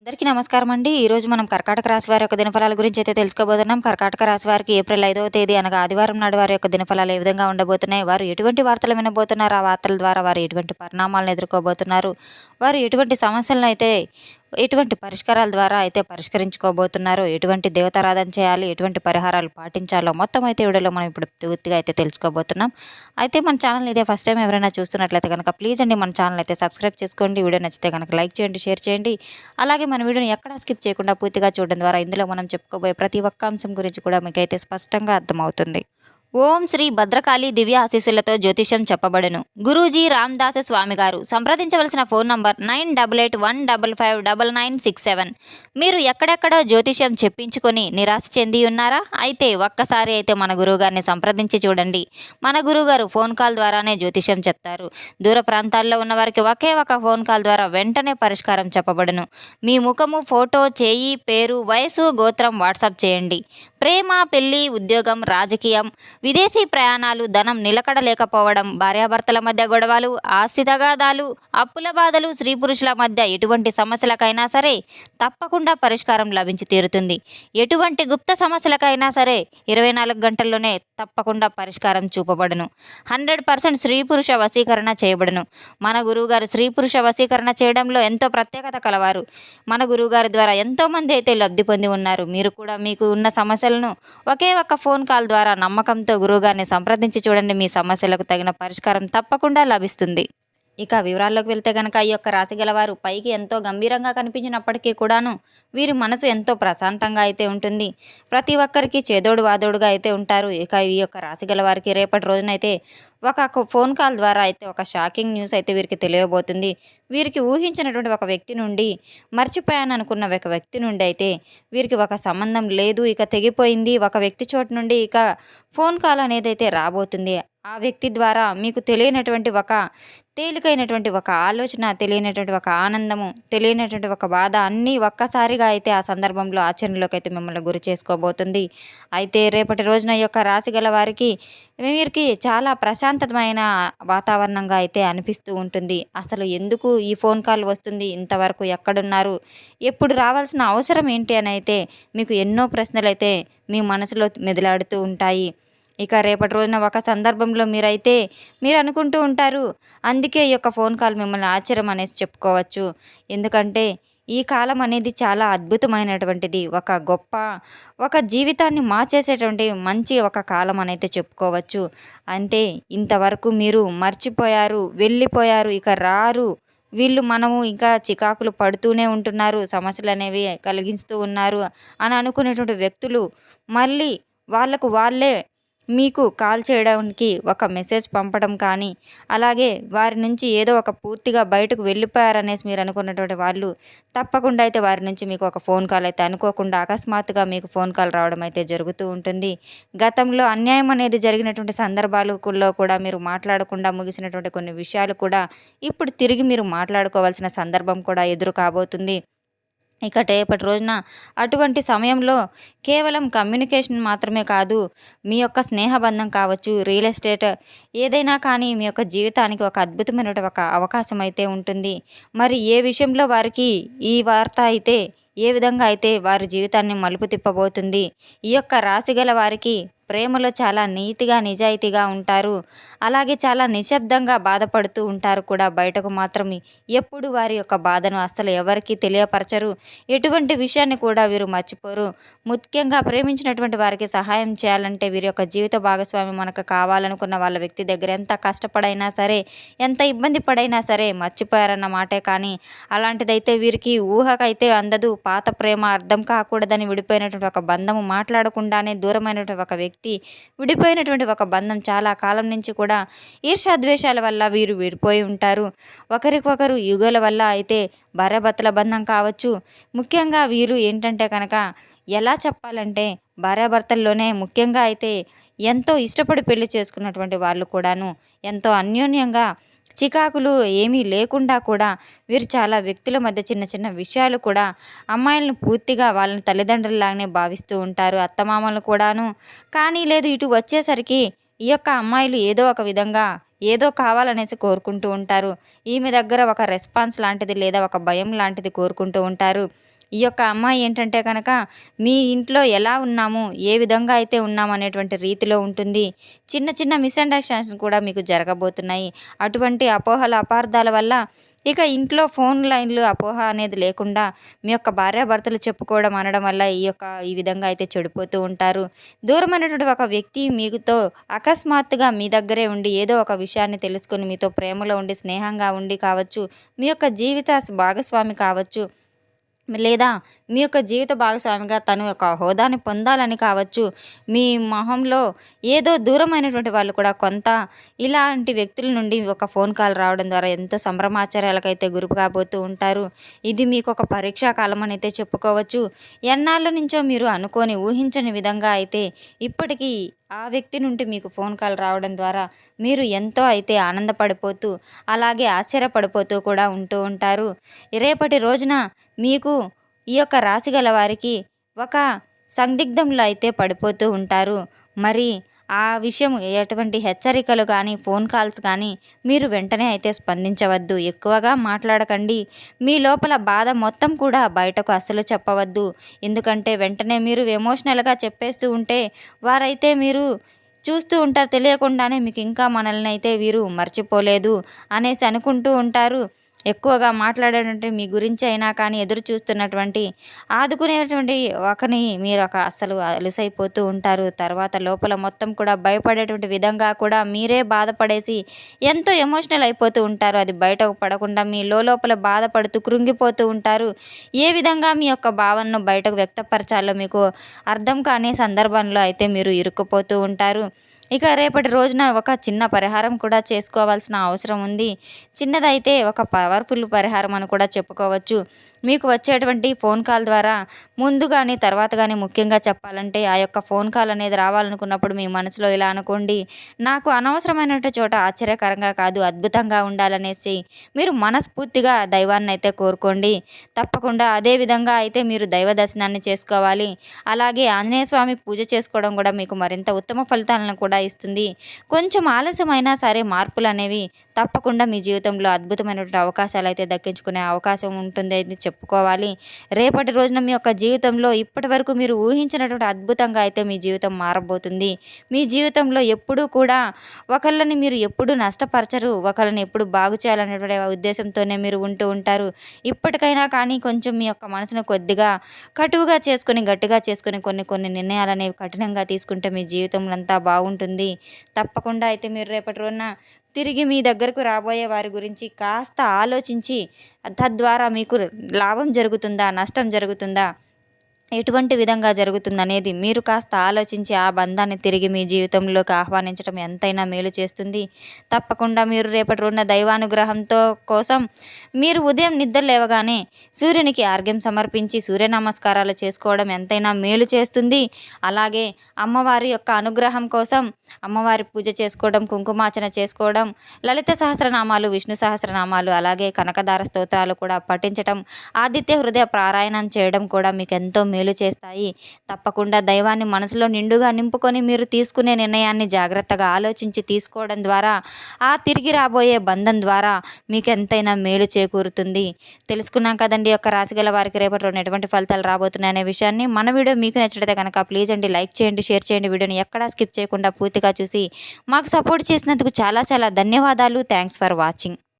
అందరికీ నమస్కారం అండి. ఈరోజు మనం కర్కాటక రాశి వారి యొక్క దినఫలాల గురించి అయితే తెలుసుకోబోతున్నాం. కర్కాటక రాశి వారికి ఏప్రిల్ 5వ తేదీ అనగా ఆదివారం నాడు వారి యొక్క దినఫలాలు ఏ విధంగా ఉండబోతున్నాయి, వారు ఎటువంటి వార్తలు వినబోతున్నారు, ఆ వార్తల ద్వారా వారు ఎటువంటి పరిణామాలను ఎదుర్కోబోతున్నారు, వారు ఎటువంటి సమస్యలను అయితే ఎటువంటి పరిష్కారాల ద్వారా అయితే పరిష్కరించుకోబోతున్నారు, ఎటువంటి దేవతారాధన చేయాలి, ఎటువంటి పరిహారాలు పాటించాలో మొత్తం అయితే వీడియోలో మనం ఇప్పుడు పూర్తిగా అయితే తెలుసుకోబోతున్నాం. అయితే మన ఛానల్ ఇదే ఫస్ట్ టైం ఎవరైనా చూస్తున్నట్లయితే కనుక ప్లీజ్ అండి మన ఛానల్ అయితే సబ్స్క్రైబ్ చేసుకోండి. వీడియో నచ్చితే కనుక లైక్ చేయండి, షేర్ చేయండి. అలాగే మన వీడియోని ఎక్కడా స్కిప్ చేయకుండా పూర్తిగా చూడడం ద్వారా ఇందులో మనం చెప్పుకోబోయే ప్రతి ఒక్క అంశం గురించి కూడా మీకైతే స్పష్టంగా అర్థమవుతుంది. ఓం శ్రీ భద్రకాళి దివ్య ఆశీస్సులతో జ్యోతిష్యం చెప్పబడును. గురూజీ రామదాస స్వామి గారు. సంప్రదించవలసిన ఫోన్ నంబర్ 9881559967. మీరు ఎక్కడెక్కడో జ్యోతిష్యం చెప్పించుకొని నిరాశ చెంది ఉన్నారా? అయితే ఒక్కసారి అయితే మన గురువుగారిని సంప్రదించి చూడండి. మన గురువుగారు ఫోన్ కాల్ ద్వారానే జ్యోతిష్యం చెప్తారు. దూర ప్రాంతాల్లో ఉన్న వారికి ఒకే ఒక ఫోన్ కాల్ ద్వారా వెంటనే పరిష్కారం చెప్పబడును. మీ ముఖము, ఫోటో, చేయి, పేరు, వయసు, గోత్రం వాట్సాప్ చేయండి. ప్రేమ, పెళ్లి, ఉద్యోగం, రాజకీయం, విదేశీ ప్రయాణాలు, ధనం నిలకడ లేకపోవడం, భార్యాభర్తల మధ్య గొడవలు, ఆస్తి తగాదాలు, అప్పుల బాధలు, స్త్రీ పురుషుల మధ్య ఎటువంటి సమస్యలకైనా సరే తప్పకుండా పరిష్కారం లభించి తీరుతుంది. ఎటువంటి గుప్త సమస్యలకైనా సరే 24 గంటల్లోనే తప్పకుండా పరిష్కారం చూపబడును. 100% స్త్రీ పురుష వశీకరణ చేయబడును. మన గురువుగారు స్త్రీ పురుష వశీకరణ చేయడంలో ఎంతో ప్రత్యేకత కలవారు. మన గురువుగారి ద్వారా ఎంతోమంది అయితే లబ్ధి పొంది ఉన్నారు. మీరు కూడా మీకు ఉన్న సమస్యలను ఒకే ఒక్క ఫోన్ కాల్ ద్వారా నమ్మకంతో గురువుగారిని సంప్రదించి చూడండి. మీ సమస్యలకు తగిన పరిష్కారం తప్పకుండా లభిస్తుంది. ఇక వివరాల్లోకి వెళ్తే కనుక ఈ యొక్క రాశి గలవారు పైకి ఎంతో గంభీరంగా కనిపించినప్పటికీ కూడాను వీరి మనసు ఎంతో ప్రశాంతంగా అయితే ఉంటుంది. ప్రతి ఒక్కరికి చేదోడు వాదోడుగా అయితే ఉంటారు. ఇక ఈ యొక్క రాశి గలవారికి రేపటి రోజునైతే ఒక ఫోన్ కాల్ ద్వారా అయితే ఒక షాకింగ్ న్యూస్ అయితే వీరికి తెలియబోతుంది. వీరికి ఊహించినటువంటి ఒక వ్యక్తి నుండి, మర్చిపోయాను అనుకున్న ఒక వ్యక్తి నుండి అయితే వీరికి ఒక సంబంధం లేదు, ఇక తెగిపోయింది, ఒక వ్యక్తి చోటు నుండి ఇక ఫోన్ కాల్ అనేది అయితే రాబోతుంది. ఆ వ్యక్తి ద్వారా మీకు తెలియనటువంటి ఒక తేలికైనటువంటి ఒక ఆలోచన, తెలియనటువంటి ఒక ఆనందము, తెలియనటువంటి ఒక బాధ అన్నీ ఒక్కసారిగా అయితే ఆ సందర్భంలో ఆచరణలోకి అయితే మిమ్మల్ని గురి చేసుకోబోతుంది. అయితే రేపటి రోజున ఈ యొక్క రాశి గల వారికి వీరికి చాలా ప్రశాంతమైన వాతావరణంగా అయితే అనిపిస్తూ ఉంటుంది. అసలు ఎందుకు ఈ ఫోన్ కాల్ వస్తుంది, ఇంతవరకు ఎక్కడున్నారు, ఎప్పుడు రావాల్సిన అవసరం ఏంటి అని అయితే మీకు ఎన్నో ప్రశ్నలు అయితే మీ మనసులో మెదిలాడుతూ ఉంటాయి. ఇక రేపటి రోజున ఒక సందర్భంలో మీరు అనుకుంటూ ఉంటారు, అందుకే ఈ యొక్క ఫోన్ కాల్ మిమ్మల్ని ఆశ్చర్యం అనేసి చెప్పుకోవచ్చు. ఎందుకంటే ఈ కాలం అనేది చాలా అద్భుతమైనటువంటిది, ఒక జీవితాన్ని మార్చేసేటువంటి మంచి ఒక కాలం అనైతే చెప్పుకోవచ్చు. అంటే ఇంతవరకు మీరు మర్చిపోయారు, వెళ్ళిపోయారు, ఇక రారు, మనము ఇంకా చికాకులు పడుతూనే ఉంటున్నారు, సమస్యలు అనేవి కలిగిస్తూ ఉన్నారు అని అనుకునేటువంటి వ్యక్తులు మళ్ళీ వాళ్ళే మీకు కాల్ చేయడానికి ఒక మెసేజ్ పంపడం కానీ, అలాగే వారి నుంచి ఏదో ఒక పూర్తిగా బయటకు వెళ్ళిపోయారనేసి మీరు అనుకున్నటువంటి వాళ్ళు తప్పకుండా అయితే వారి నుంచి మీకు ఒక ఫోన్ కాల్ అయితే అనుకోకుండా అకస్మాత్తుగా మీకు ఫోన్ కాల్ రావడం అయితే జరుగుతూ ఉంటుంది. గతంలో అన్యాయం అనేది జరిగినటువంటి సందర్భాలలో కూడా మీరు మాట్లాడకుండా ముగిసినటువంటి కొన్ని విషయాలు కూడా ఇప్పుడు తిరిగి మీరు మాట్లాడుకోవాల్సిన సందర్భం కూడా ఎదురు కాబోతుంది. ఇక రేపటి రోజున అటువంటి సమయంలో కేవలం కమ్యూనికేషన్ మాత్రమే కాదు, మీ యొక్క స్నేహబంధం కావచ్చు, రియల్ ఎస్టేట్ ఏదైనా కానీ మీ యొక్క జీవితానికి ఒక అద్భుతమైన ఒక అవకాశం అయితే ఉంటుంది. మరి ఏ విషయంలో వారికి ఈ వార్త అయితే ఏ విధంగా అయితే వారి జీవితాన్ని మలుపు తిప్పబోతుంది. ఈ యొక్క రాశి గల వారికి ప్రేమలో చాలా నీతిగా, నిజాయితీగా ఉంటారు. అలాగే చాలా నిశ్శబ్దంగా బాధపడుతూ ఉంటారు కూడా. బయటకు మాత్రం ఎప్పుడు వారి యొక్క బాధను అస్సలు ఎవరికీ తెలియపరచరు. ఎటువంటి విషయాన్ని కూడా వీరు మర్చిపోరు. ముఖ్యంగా ప్రేమించినటువంటి వారికి సహాయం చేయాలంటే వీరి యొక్క జీవిత భాగస్వామి మనకు కావాలనుకున్న వాళ్ళ వ్యక్తి దగ్గర ఎంత కష్టపడైనా సరే, ఎంత ఇబ్బంది పడైనా సరే మర్చిపోయారన్న మాటే. కానీ అలాంటిదైతే వీరికి ఊహకైతే అందదు. పాత ప్రేమ అర్థం కాకూడదని విడిపోయినటువంటి ఒక బంధము, మాట్లాడకుండానే దూరమైనటువంటి ఒక వ్యక్తి, విడిపోయినటువంటి ఒక బంధం చాలా కాలం నుంచి కూడా ఈర్ష్యాద్వేషాల వల్ల వీరు విడిపోయి ఉంటారు. ఒకరికొకరు యుగాల వల్ల అయితే భార్యాభర్తల బంధం కావచ్చు. ముఖ్యంగా వీరు ఏంటంటే కనుక ఎలా చెప్పాలంటే భార్యాభర్తల్లోనే ముఖ్యంగా అయితే ఎంతో ఇష్టపడి పెళ్లి చేసుకున్నటువంటి వాళ్ళు కూడాను ఎంతో అన్యోన్యంగా, చికాకులు ఏమీ లేకుండా కూడా వీరు చాలా వ్యక్తుల మధ్య చిన్న చిన్న విషయాలు కూడా అమ్మాయిలను పూర్తిగా వాళ్ళని తల్లిదండ్రులలాగానే భావిస్తూ ఉంటారు, అత్తమామలు కూడాను. కానీ లేదు, ఇటు వచ్చేసరికి ఈ యొక్క అమ్మాయిలు ఏదో ఒక విధంగా ఏదో కావాలనేసి కోరుకుంటూ ఉంటారు. ఈమె దగ్గర ఒక రెస్పాన్స్ లాంటిది లేదా ఒక భయం లాంటిది కోరుకుంటూ ఉంటారు. ఈ యొక్క అమ్మాయి ఏంటంటే కనుక మీ ఇంట్లో ఎలా ఉన్నాము, ఏ విధంగా అయితే ఉన్నాము అనేటువంటి రీతిలో ఉంటుంది. చిన్న చిన్న మిస్‌అండర్‌స్టాండింగ్స్ కూడా మీకు జరగబోతున్నాయి. అటువంటి అపోహలు, అపార్థాల వల్ల ఇక ఇంట్లో ఫోన్ లైన్‌లు అపోహ అనేది లేకుండా మీ యొక్క భార్యాభర్తలు చెప్పుకోవడం, అనడం వల్ల ఈ విధంగా అయితే చెడిపోతూ ఉంటారు. దూరమైనటువంటి ఒక వ్యక్తి మీతో అకస్మాత్తుగా మీ దగ్గరే ఉండి ఏదో ఒక విషయాన్ని తెలుసుకొని మీతో ప్రేమలో ఉండి, స్నేహంగా ఉండి కావచ్చు, మీ యొక్క జీవిత భాగస్వామి కావచ్చు, లేదా మీ యొక్క జీవిత భాగస్వామిగా తను ఒక హోదాని పొందాలని కావచ్చు, మీ మొహంలో ఏదో దూరమైనటువంటి వాళ్ళు కూడా కొంత ఇలాంటి వ్యక్తుల నుండి ఒక ఫోన్ కాల్ రావడం ద్వారా ఎంతో సంభ్రమాశ్చర్యాలకైతే గురి కాబోతూ ఉంటారు. ఇది మీకు ఒక పరీక్షా కాలం అని అయితే చెప్పుకోవచ్చు. ఎన్నాళ్ళ నుంచో మీరు అనుకోని ఊహించని విధంగా అయితే ఇప్పటికీ ఆ వ్యక్తి నుండి మీకు ఫోన్ కాల్ రావడం ద్వారా మీరు ఎంతో అయితే ఆనందపడిపోతూ, అలాగే ఆశ్చర్యపడిపోతూ కూడా ఉంటూ ఉంటారు. రేపటి రోజున మీకు ఈ యొక్క రాశి గల వారికి ఒక సందిగ్ధంలో అయితే పడిపోతూ ఉంటారు. మరి ఆ విషయం ఎటువంటి హెచ్చరికలు కానీ, ఫోన్ కాల్స్ కానీ మీరు వెంటనే అయితే స్పందించవద్దు. ఎక్కువగా మాట్లాడకండి. మీ లోపల బాధ మొత్తం కూడా బయటకు అస్సలు చెప్పవద్దు. ఎందుకంటే వెంటనే మీరు ఎమోషనల్‌గా చెప్పేస్తూ ఉంటే వారైతే మీరు చూస్తూ ఉంటారు, తెలియకుండానే మీకు ఇంకా మనల్ని అయితే వీరు మర్చిపోలేదు అనేసి అనుకుంటూ ఉంటారు. ఎక్కువగా మాట్లాడేటంటే మీ గురించి అయినా కానీ ఎదురు చూస్తున్నటువంటి ఆదుకునేటువంటి ఒకని మీరు అస్సలు అలుసైపోతూ ఉంటారు. తర్వాత లోపల మొత్తం కూడా భయపడేటువంటి విధంగా కూడా మీరే బాధపడేసి ఎంతో ఎమోషనల్ అయిపోతూ ఉంటారు. అది బయటకు పడకుండా మీ లోపల బాధపడుతూ కృంగిపోతూ ఉంటారు. ఏ విధంగా మీ యొక్క భావనను బయటకు వ్యక్తపరచాలో మీకు అర్థం కాని సందర్భంలో అయితే మీరు ఇరుక్కుపోతూ ఉంటారు. ఇక రేపటి రోజున ఒక చిన్న పరిహారం కూడా చేసుకోవాల్సిన అవసరం ఉంది. చిన్నదైతే ఒక పవర్ఫుల్ పరిహారం అని కూడా చెప్పుకోవచ్చు. మీకు వచ్చేటువంటి ఫోన్ కాల్ ద్వారా ముందు కానీ, తర్వాత కానీ ముఖ్యంగా చెప్పాలంటే ఆ యొక్క ఫోన్ కాల్ అనేది రావాలనుకున్నప్పుడు మీ మనసులో ఇలా అనుకోండి. నాకు అనవసరమైనటువంటి చోట ఆశ్చర్యకరంగా కాదు, అద్భుతంగా ఉండాలనేసి మీరు మనస్ఫూర్తిగా దైవాన్ని అయితే కోరుకోండి. తప్పకుండా అదే విధంగా అయితే మీరు దైవ దర్శనాన్ని చేసుకోవాలి. అలాగే ఆంజనేయ స్వామి పూజ చేసుకోవడం కూడా మీకు మరింత ఉత్తమ ఫలితాలను కూడా ఇస్తుంది. కొంచెం ఆలస్యమైనా సరే మార్పులు అనేవి తప్పకుండా మీ జీవితంలో అద్భుతమైనటువంటి అవకాశాలు అయితే దక్కించుకునే అవకాశం ఉంటుంది అని చెప్పుకోవాలి. రేపటి రోజున మీ యొక్క జీవితంలో ఇప్పటి వరకు మీరు ఊహించినటువంటి అద్భుతంగా అయితే మీ జీవితం మారబోతుంది. మీ జీవితంలో ఎప్పుడూ కూడా ఒకళ్ళని మీరు ఎప్పుడూ నష్టపరచరు, ఒకళ్ళని ఎప్పుడు బాగు చేయాలనేటువంటి ఉద్దేశంతోనే మీరు ఉంటూ ఉంటారు. ఇప్పటికైనా కానీ కొంచెం మీ యొక్క మనసును కొద్దిగా కటువుగా చేసుకొని, గట్టిగా చేసుకొని కొన్ని నిర్ణయాలు అనేవి కఠినంగా తీసుకుంటే మీ జీవితంలో అంతా బాగుంటుంది. తప్పకుండా అయితే మీరు రేపటి రోజున తిరిగి మీ దగ్గరకు రాబోయే వారి గురించి కాస్త ఆలోచించి తద్వారా మీకు లాభం జరుగుతుందా, నష్టం జరుగుతుందా, ఎటువంటి విధంగా జరుగుతుందనేది మీరు కాస్త ఆలోచించి ఆ బంధాన్ని తిరిగి మీ జీవితంలోకి ఆహ్వానించడం ఎంతైనా మేలు చేస్తుంది. తప్పకుండా మీరు రేపటి రోజున దైవానుగ్రహంతో కోసం మీరు ఉదయం నిద్ర లేవగానే సూర్యునికి ఆర్ఘ్యం సమర్పించి సూర్య నమస్కారాలు చేసుకోవడం ఎంతైనా మేలు చేస్తుంది. అలాగే అమ్మవారి యొక్క అనుగ్రహం కోసం అమ్మవారి పూజ చేసుకోవడం, కుంకుమార్చన చేసుకోవడం, లలిత సహస్రనామాలు, విష్ణు సహస్రనామాలు, అలాగే కనకదార స్తోత్రాలు కూడా పఠించడం, ఆదిత్య హృదయ పారాయణం చేయడం కూడా మీకు ఎంతో మేలు చేస్తాయి. తప్పకుండా దైవాన్ని మనసులో నిండుగా నింపుకొని మీరు తీసుకునే నిర్ణయాన్ని జాగ్రత్తగా ఆలోచించి తీసుకోవడం ద్వారా ఆ తిరిగి రాబోయే బంధం ద్వారా మీకు ఎంతైనా మేలు చేకూరుతుంది. తెలుసుకున్నాం కదండి యొక్క రాశిగల వారికి రేపటి రోజున ఎటువంటి ఫలితాలు రాబోతున్నాయి అనే విషయాన్ని. మన వీడియో మీకు నచ్చితే కనుక ప్లీజ్ అండి లైక్ చేయండి, షేర్ చేయండి. వీడియోని ఎక్కడా స్కిప్ చేయకుండా పూర్తిగా చూసి మాకు సపోర్ట్ చేసినందుకు చాలా చాలా ధన్యవాదాలు. Thanks for watching.